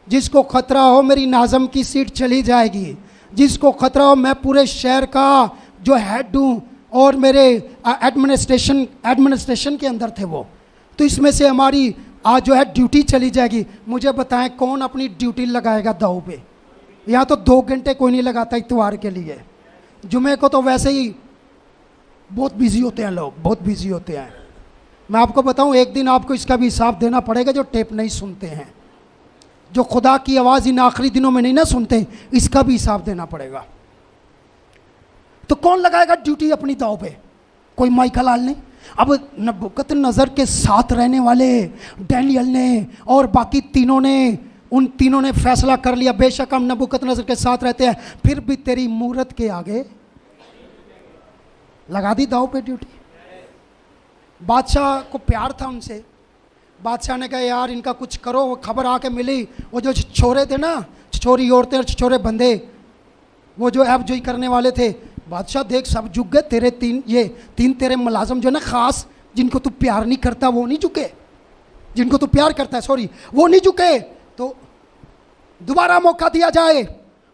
[SPEAKER 2] जिसको खतरा हो मेरी नाज़म की सीट चली जाएगी, जिसको खतरा हो मैं पूरे शहर का जो हेड हूँ और मेरे एडमिनिस्ट्रेशन के अंदर थे वो, तो इसमें से हमारी आज जो है ड्यूटी चली जाएगी। मुझे बताएं कौन अपनी ड्यूटी लगाएगा दाव पे? यहाँ तो 2 घंटे कोई नहीं लगाता इतवार के लिए, जुमे को तो वैसे ही बहुत बिजी होते हैं लोग, बहुत बिजी होते हैं। मैं आपको बताऊं, एक दिन आपको इसका भी हिसाब देना पड़ेगा, जो टेप नहीं सुनते हैं, जो खुदा की आवाज़ इन आखिरी दिनों में नहीं ना सुनते, इसका भी हिसाब देना पड़ेगा। तो कौन लगाएगा ड्यूटी अपनी दाव पे? कोई माइकल हाल नहीं। अब नबूकदनेस्सर के साथ रहने वाले डैनियल ने और बाकी तीनों ने, उन तीनों ने फैसला कर लिया, बेशक हम नबूकदनेस्सर के साथ रहते हैं, फिर भी तेरी मूरत के आगे लगा दी दाव पे ड्यूटी। बादशाह को प्यार था उनसे। बादशाह ने कहा यार इनका कुछ करो। वो खबर आके मिली, वो जो छोरे थे ना, छोरी औरतें और छोरे बंदे, वो जो ऐब जोई करने वाले थे, बादशाह देख सब झुक गए। तेरे तीन तेरे मुलाजम जो है ना खास, जिनको तू प्यार नहीं करता वो नहीं झुके, जिनको तू प्यार करता है सॉरी वो नहीं झुके। तो दोबारा मौका दिया जाए,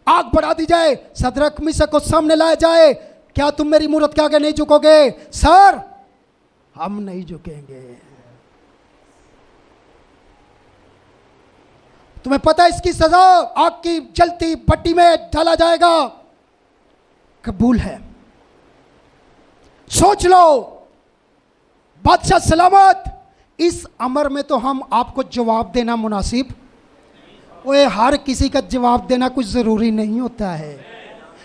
[SPEAKER 2] आग बढ़ा दी जाए, सदरक मिशक को सामने लाया जाए। क्या तुम मेरी मूरत के आगे नहीं झुकोगे? सर हम नहीं झुकेंगे। तुम्हें पता है इसकी सजा आग की जलती भट्टी में डाला जाएगा। कबूल है। सोच लो, बादशाह सलामत, इस अमर में तो हम आपको जवाब देना मुनासिब, ओए हर किसी का जवाब देना कुछ जरूरी नहीं होता है।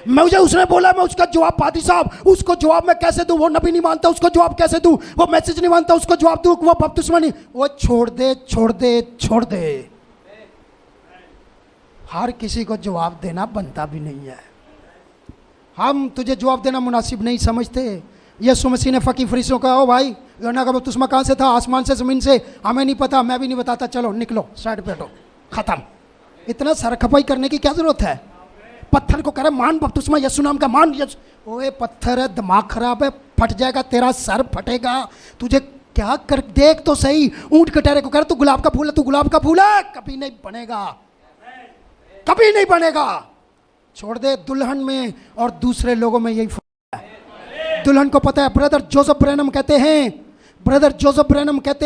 [SPEAKER 2] मुझे उसने बोला मैं उसका जवाब, पादी साहब उसको जवाब मैं कैसे दूं, वो नबी नहीं मानता उसको जवाब कैसे दूं, वो मैसेज नहीं मानता उसको जवाब दूं, वो बपतिस्मा नहीं, वो छोड़ दे छोड़ दे छोड़ दे। हर किसी को जवाब देना बनता भी नहीं है। हम तुझे जवाब देना मुनासिब नहीं समझते। यीशु मसीह ने फकीर फरीसियों का, ओ भाई यूहन्ना का बपतिस्मा कहाँ से था, आसमान से ज़मीन से, हमें नहीं पता, मैं भी नहीं बताता, चलो निकलो साइड पे हटो, खत्म। इतना सर खपाई करने की क्या जरूरत है। पत्थर को कह रहे मान बपतिस्मा यीशु नाम का, मान यीशु। ओए पत्थर है, दिमाग खराब है, फट जाएगा, तेरा सर फटेगा। तुझे क्या कर, देख तो सही, ऊंट कटहरे को कह रहे तू गुलाब का फूल है, तू गुलाब का फूल है, कभी नहीं बनेगा, कभी नहीं बनेगा। छोड़ दे। दुल्हन में और दूसरे लोगों में यही फर्क है। दुल्हन को पता है। ब्रदर जोसेफ ब्रैनम कहते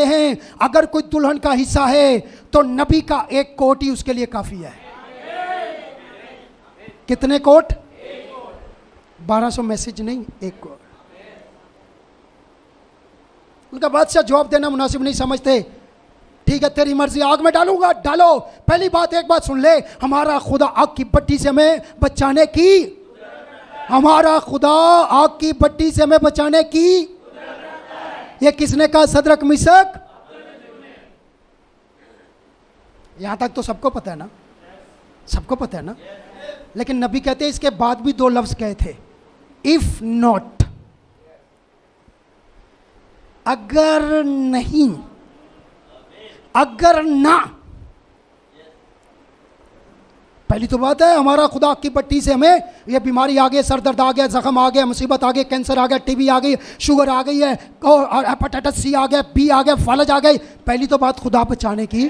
[SPEAKER 2] हैं अगर कोई दुल्हन का हिस्सा है तो नबी का एक कोट ही उसके लिए काफी है। कितने कोट? 1200 मैसेज नहीं, एक कोट। उनका बादशाह जवाब देना मुनासिब नहीं समझते। ठीक है तेरी मर्जी, आग में डालूंगा, डालो। पहली बात, एक बात सुन ले, हमारा खुदा आग की भट्टी से हमें बचाने की, हमारा खुदा आग की भट्टी से हमें बचाने की, ये किसने कहा? सदरक मिशक। यहां तक तो सबको पता है ना, सबको पता है ना। लेकिन नबी कहते हैं इसके बाद भी 2 लफ्ज कहे थे, इफ नॉट, अगर नहीं, अगर ना। पहली तो बात है हमारा खुदा की पट्टी से हमें ये बीमारी आ गई, सर दर्द आ गया, जख्म आ गया, मुसीबत आ गई, कैंसर आ गया, टीबी आ गई, शुगर आ गई है, और हेपेटाइटिस सी आ गया, बी आ गया, फालज आ गई। पहली तो बात खुदा बचाने की।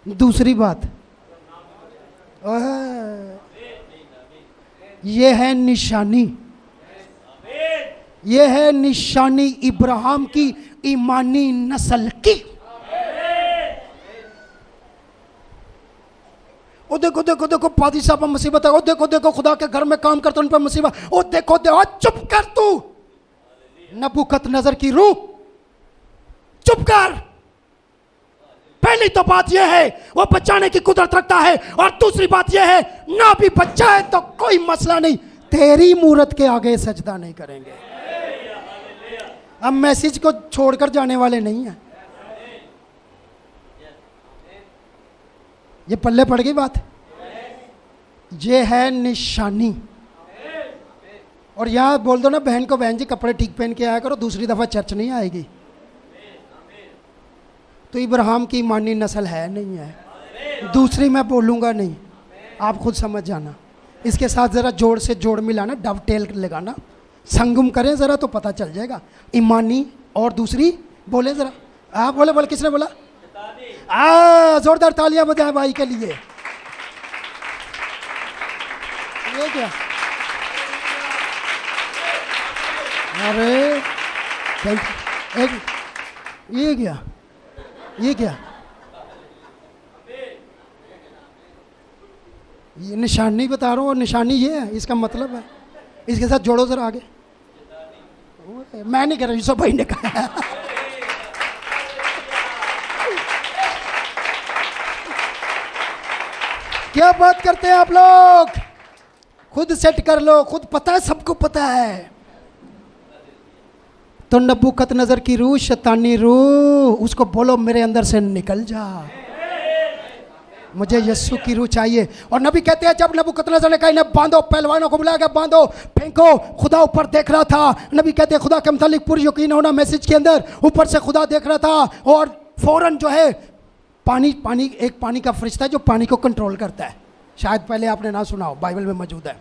[SPEAKER 2] दूसरी बात, ये है निशानी, ये है निशानी इब्राहिम की ईमानी नस्ल की। ओ देखो देखो देखो पादी साहब में मुसीबत है, ओ देखो देखो खुदा के घर में काम करते उन पर मुसीबत, ओ देखो देखो, चुप कर तू नबूकतनजर की रूह, चुप कर। पहली तो बात यह है वो बचाने की कुदरत रखता है, और दूसरी बात यह है ना भी बचाए तो कोई मसला नहीं, तेरी मूरत के आगे सजदा नहीं करेंगे। हम मैसेज को छोड़कर जाने वाले नहीं हैं। ये पल्ले पड़ गई बात। ये है निशानी। और यहां बोल दो ना बहन को, बहन जी कपड़े ठीक पहन के आया करो, दूसरी दफा चर्च नहीं आएगी। तो इब्राहिम की ईमानी नस्ल है नहीं है, दूसरी मैं बोलूंगा नहीं, आप खुद समझ जाना। इसके साथ जरा जोड़ से जोड़ मिलाना, डवटेल लगाना, संगम करें जरा तो पता चल जाएगा। ईमानी और दूसरी बोले जरा, हाँ बोले बोले, किसने बोला? जोरदार तालियां बजाएं भाई के लिए। ये क्या? अरे ये क्या, ये क्या? ये निशानी बता रहा हूँ, और निशानी ये है, इसका मतलब है। इसके साथ जोड़ो जरा आगे। मैं नहीं कह रहा, यूसुफ भाई ने कहा। क्या बात करते हैं आप लोग? खुद सेट कर लो, खुद पता है, सबको पता है। तो नबूकतनजर की रूह, शैतानी रूह, उसको बोलो मेरे अंदर से निकल जा, मुझे यीशु की रूह चाहिए। और नबी कहते हैं जब नबूकतनजर ने कहा इन्हें बांधो, पहलवानों को बुलाया गया, बांधो, फेंको, खुदा ऊपर देख रहा था। नबी कहते हैं खुदा के मुतालिक पूरी यकीन होना मैसेज के अंदर, ऊपर से खुदा देख रहा था, और फौरन जो है पानी एक पानी का फरिश्ता है जो पानी को कंट्रोल करता है। शायद पहले आपने ना सुना हो, बाइबल में मौजूद है,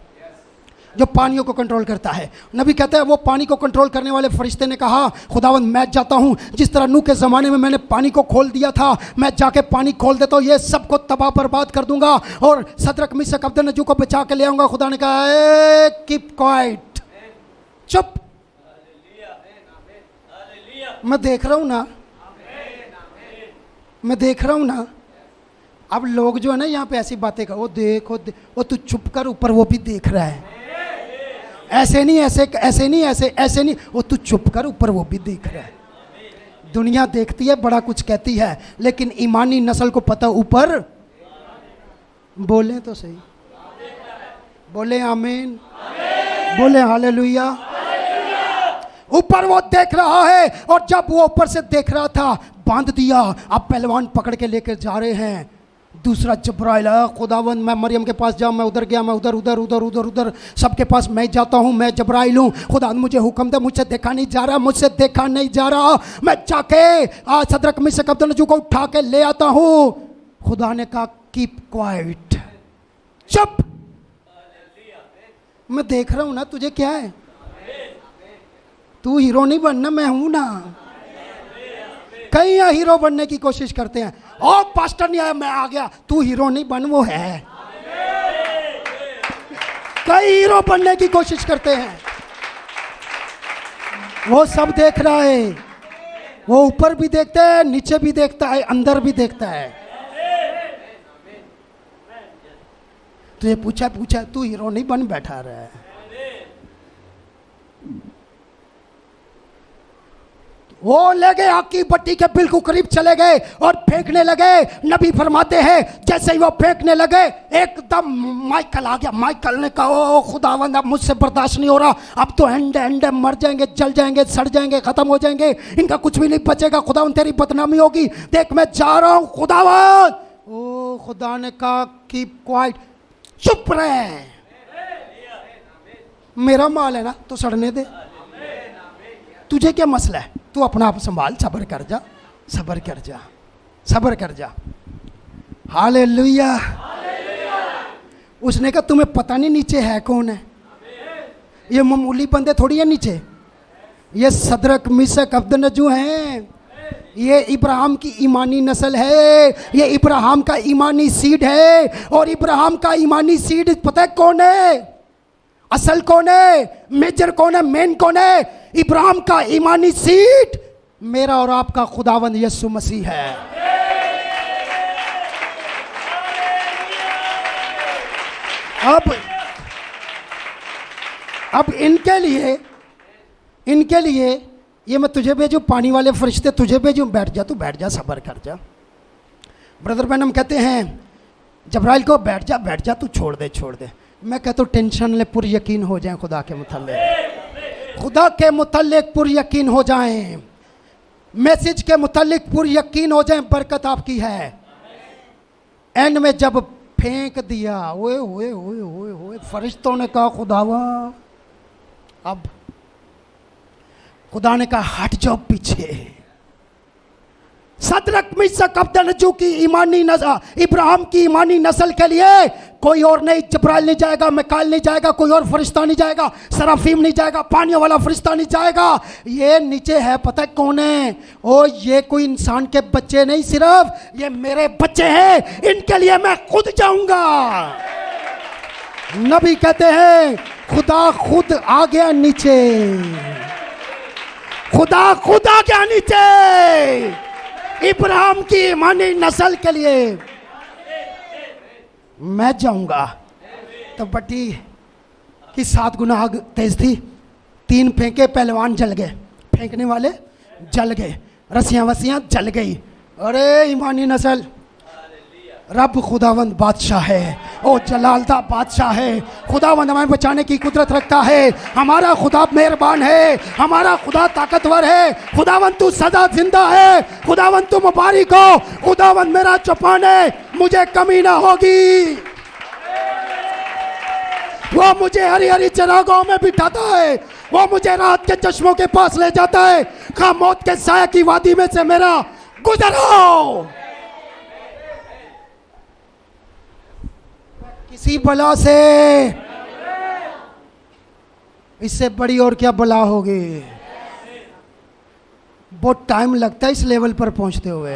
[SPEAKER 2] जो पानियों को कंट्रोल करता है। नबी कहता है वो पानी को कंट्रोल करने वाले फरिश्ते ने कहा खुदावंद मैं जाता हूँ, जिस तरह नूह के ज़माने में मैंने पानी को खोल दिया था, मैं जाके पानी खोल देता हूँ, ये सबको तबाह बर्बाद कर दूंगा और सदरक मिशक अबदनजो को बचा के ले आऊँगा। खुदा ने कहा कीप क्वाइट, चुप, मैं देख रहा हूँ ना, मैं देख रहा हूँ ना, अब लोग जो है ना यहाँ पे ऐसी बातें कर, वो देखो वो तू चुप कर, ऊपर वो भी देख रहा है, ऐसे नहीं ऐसे नहीं ऐसे नहीं, वो तू चुप कर, ऊपर वो भी देख रहा है। दुनिया देखती है, बड़ा कुछ कहती है, लेकिन ईमानी नस्ल को पता ऊपर। बोले तो सही, बोले आमीन, बोले हालेलुया। ऊपर वो देख रहा है, और जब वो ऊपर से देख रहा था, बांध दिया। अब पहलवान पकड़ के लेकर जा रहे हैं। दूसरा जब्राइल, खुदावंद मैं मरियम के पास जाऊँ, मैं उधर गया, मैं उधर उधर उधर उधर उधर सबके पास मैं जाता हूँ, मैं जब्राइल हूँ। खुदा मुझे हुक्म दे, मुझसे देखा नहीं जा रहा, मुझसे देखा नहीं जा रहा, मैं जाके आज सदरक मिशक अबेदनगो को उठा के ले आता हूँ। खुदा ने कहा कीप क्वाइट, चुप। मैं देख रहा हूँ ना, तुझे क्या है, तू हीरो नहीं बनना, मैं हूं ना। कई यहाँ हीरो बनने की कोशिश करते हैं, ओ पास्टर नहीं आया मैं आ गया, तू हीरो नहीं बन, वो है। कई हीरो बनने की कोशिश करते हैं, वो सब देख रहा है, वो ऊपर भी देखता है, नीचे भी देखता है, अंदर भी देखता है। तुझे पूछा तू हीरो नहीं बन बैठा रहा है। वो ले गए, आग की भट्टी के बिल्कुल करीब चले गए और फेंकने लगे। नबी फरमाते हैं जैसे ही वो फेंकने लगे, एकदम माइकल आ गया। माइकल ने कहा ओ खुदावंद, अब मुझसे बर्दाश्त नहीं हो रहा, अब तो एंडे मर जाएंगे, जल जाएंगे, सड़ जाएंगे, खत्म हो जाएंगे, इनका कुछ भी नहीं बचेगा। खुदावंद तेरी बदनामी होगी, देख मैं जा रहा हूं खुदावंद। ओ खुदा ने कहा कीप क्वाइट, चुप रहे, मेरा माल है ना, तो सड़ने दे, तुझे क्या मसला है, तू अपना आप संभाल, सब्र कर जा, सब्र कर जा, सब्र कर जा। हालेलुया। उसने कहा तुम्हें पता नहीं नीचे है कौन है, ये मामूली बंदे थोड़ी है नीचे, ये सदरक मिशक अबेदनगो हैं, ये इब्राहिम की ईमानी नस्ल है, ये इब्राहिम का ईमानी सीड है। और इब्राहिम का ईमानी सीड पता है कौन है, असल कौन है, मेजर कौन है, मेन कौन है? इब्राहिम का ईमानी सीड मेरा और आपका खुदावंद यीशु मसीह है। अब इनके लिए ये मैं तुझे भेजूं, पानी वाले फरिश्ते तुझे भेजूं, बैठ जा, तू बैठ जा, सब्र कर जा। ब्रदर बैनम कहते हैं जब्राइल को बैठ जा, तू छोड़ दे। मैं कहता हूँ टेंशन ले, पुर यकीन हो जाए खुदा के मुतल्लिक पुर यकीन हो जाएं, मैसेज के मुतल्लिक पुर यकीन हो जाएं, बरकत आपकी है। एंड में जब फेंक दिया, ओए ओए ओए ओए ओए, फरिश्तों ने कहा खुदावा, अब खुदा ने कहा हट जाओ पीछे। सदरक मिशक अबेदनगो की ईमानी नस्ल, इब्राहिम की ईमानी नस्ल के लिए कोई और नहीं, जब्राइल नहीं जाएगा, मिकाईल नहीं जाएगा, कोई और फरिश्ता नहीं जाएगा, सराफीम नहीं जाएगा, पानी वाला फरिश्ता नहीं जाएगा। ये नीचे है, पता है कौन है? ओ ये कोई इंसान के बच्चे नहीं, सिर्फ ये मेरे बच्चे हैं, इनके लिए मैं खुद जाऊंगा। नबी कहते हैं खुदा खुद आ गया नीचे, खुदा खुद आ गया नीचे इब्राहिम की ईमानी नस्ल के लिए मैं जाऊंगा। तो बट्टी की 7 गुना आग तेज थी, 3 फेंके, पहलवान जल गए, फेंकने वाले जल गए, रस्सियां वस्सियां जल गई। अरे ईमानी नस्ल, रब खुदावंद बादशाह है, ओ जलालदा बादशाह है, खुदावंद हमें बचाने की कुदरत रखता है। हमारा खुदा मेहरबान है, हमारा खुदा ताकतवर है, खुदावंद तू सदा जिंदा है, खुदावंद तू मुबारक हो, खुदावंद मेरा चौपान है, मुझे कमी ना होगी। वो मुझे हरी हरी चरागाहों में बिठाता है, वो मुझे रात के चश्मों के पास ले जाता है, खा मौत के साया की वादी में से मेरा गुजरो। किसी बला से, इससे बड़ी और क्या बला होगी? बहुत टाइम लगता है इस लेवल पर पहुंचते हुए।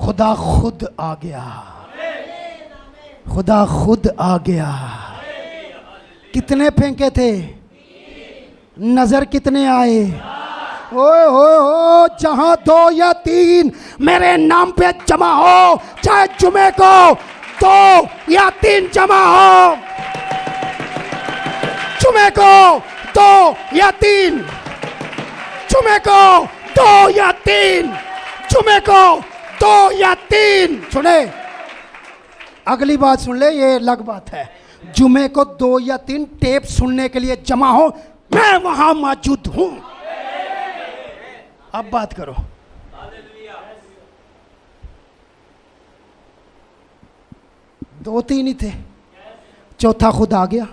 [SPEAKER 2] खुदा खुद आ गया, खुदा खुद आ गया। कितने फेंके थे? नजर कितने आए? ओए हो, जहां 2 या 3 मेरे नाम पे जमा हो, चाहे जुमे को 2 या 3 जमा हो, जुमे को 2 या 3, जुमे को 2 या 3, जुमे को 2 या 3। सुने, अगली बात सुन ले, ये अलग बात है। जुमे को 2 या 3 टेप सुनने के लिए जमा हो, मैं वहां मौजूद हूं। अब बात करो। दो 3 ही थे, चौथा खुद आ गया।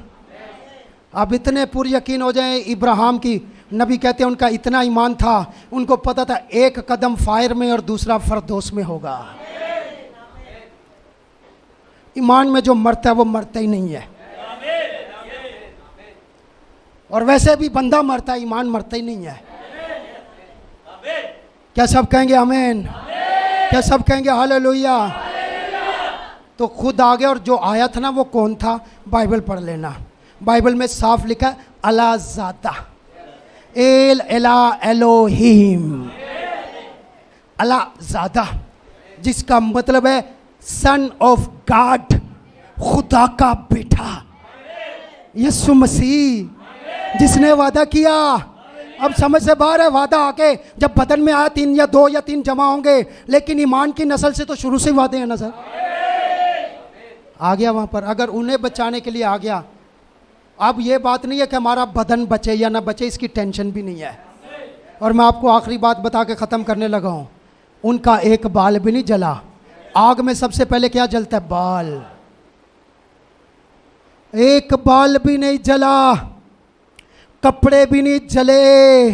[SPEAKER 2] अब इतने पूरी यकीन हो जाए, इब्राहिम की नबी कहते हैं उनका इतना ईमान था, उनको पता था एक कदम फायर में और दूसरा फरदौस में होगा। ईमान में जो मरता है वो मरता ही नहीं है। और वैसे भी बंदा मरता है, ईमान मरता ही नहीं है। क्या सब कहेंगे आमीन? क्या सब कहेंगे हालेलुया? तो खुद आ गया। और जो आया था ना वो कौन था? बाइबल पढ़ लेना, बाइबल में साफ लिखा अला ज़ादा, एल एला एलोहीम, अला ज़ादा, जिसका मतलब है सन ऑफ गॉड, खुदा का बेटा, यीशु मसीह, जिसने वादा किया। अब समझ से बाहर है, वादा आके जब बदन में आया 3 या 2 या 3 जमा होंगे, लेकिन ईमान की नस्ल से तो शुरू से वादे हैं ना सर। आ गया वहां पर, अगर उन्हें बचाने के लिए आ गया। अब ये बात नहीं है कि हमारा बदन बचे या ना बचे, इसकी टेंशन भी नहीं है। और मैं आपको आखिरी बात बता के ख़त्म करने लगा हूँ, उनका एक बाल भी नहीं जला। आग में सबसे पहले क्या जलता है? बाल। एक बाल भी नहीं जला, कपड़े भी नहीं जले।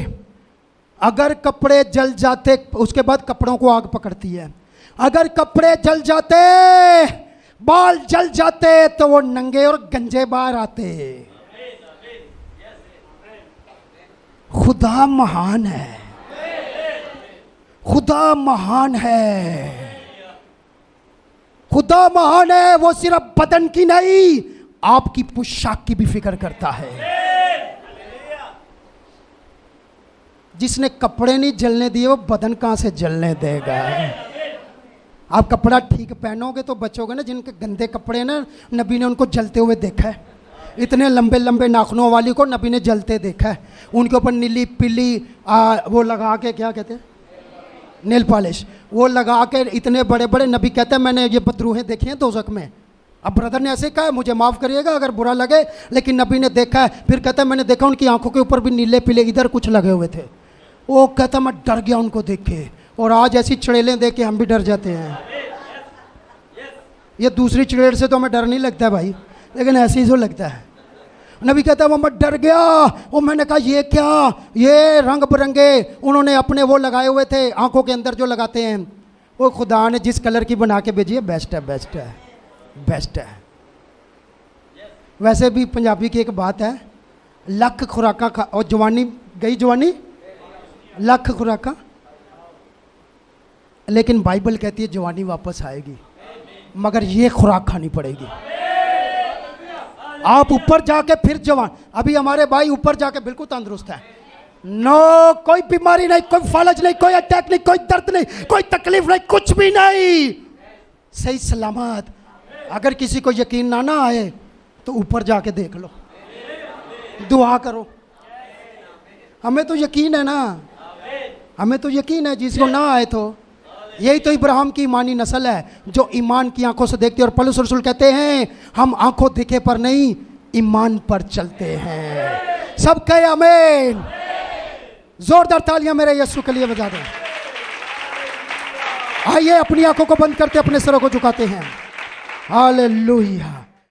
[SPEAKER 2] अगर कपड़े जल जाते, उसके बाद कपड़ों को आग पकड़ती है। अगर कपड़े जल जाते, बाल जल जाते, तो वो नंगे और गंजे बाहर आते। खुदा महान है, खुदा महान है, खुदा महान है। वो सिर्फ बदन की नहीं, आपकी पोशाक की भी फिक्र करता है। जिसने कपड़े नहीं जलने दिए, वो बदन कहां से जलने देगा? आप कपड़ा ठीक पहनोगे तो बचोगे ना। जिनके गंदे कपड़े ना, नबी ने उनको जलते हुए देखा है। इतने लंबे लंबे नाखूनों वाली को नबी ने जलते देखा है। उनके ऊपर नीली पीली वो लगा के, क्या कहते हैं, नेल पॉलिश, वो लगा के इतने बड़े बड़े। नबी कहते हैं मैंने ये बदरूहें देखी हैं दोज़ख में। अब ब्रदर ने ऐसे कहा, मुझे माफ़ करिएगा अगर बुरा लगे, लेकिन नबी ने देखा है। फिर कहता है मैंने देखा उनकी आंखों के ऊपर भी नीले पीले इधर कुछ लगे हुए थे। वो कहता मैं डर गया उनको देख के। और आज ऐसी चुड़ैलें देख के हम भी डर जाते हैं। ये दूसरी चुड़ैल से तो हमें डर नहीं लगता है भाई, लेकिन ऐसे ही जो लगता है। नबी कहता है वो मैं डर गया। वो मैंने कहा ये क्या? ये रंग बिरंगे उन्होंने अपने वो लगाए हुए थे आंखों के अंदर जो लगाते हैं। वो खुदा ने जिस कलर की बना के भेजी है, बेस्ट है, बेस्ट है, बेस्ट है। वैसे भी पंजाबी की एक बात है, लख खुराका खा और जवानी गई, जवानी लख खुराका। लेकिन बाइबल कहती है जवानी वापस आएगी, मगर ये खुराक खानी पड़ेगी। आप ऊपर जाके फिर जवान। अभी हमारे भाई ऊपर जाके बिल्कुल तंदुरुस्त है, नो कोई बीमारी नहीं, कोई फालज नहीं, कोई अटैक नहीं, कोई दर्द नहीं, कोई तकलीफ नहीं, कुछ भी नहीं, सही सलामत। अगर किसी को यकीन ना आए तो ऊपर जाके देख लो, दुआ करो। हमें तो यकीन है ना, हमें तो यकीन है। जिसको ना आए तो यही तो इब्राहिम की ईमानी नस्ल है, जो ईमान की आंखों से देखती है। और पौलुस रसूल कहते हैं हम आंखों दिखे पर नहीं, ईमान पर चलते हैं। सब कहे आमीन। जोरदार तालियां मेरे यीशु के लिए बजा दें। आइए अपनी आंखों को बंद करते अपने सरों को झुकाते हैं। हालेलुया।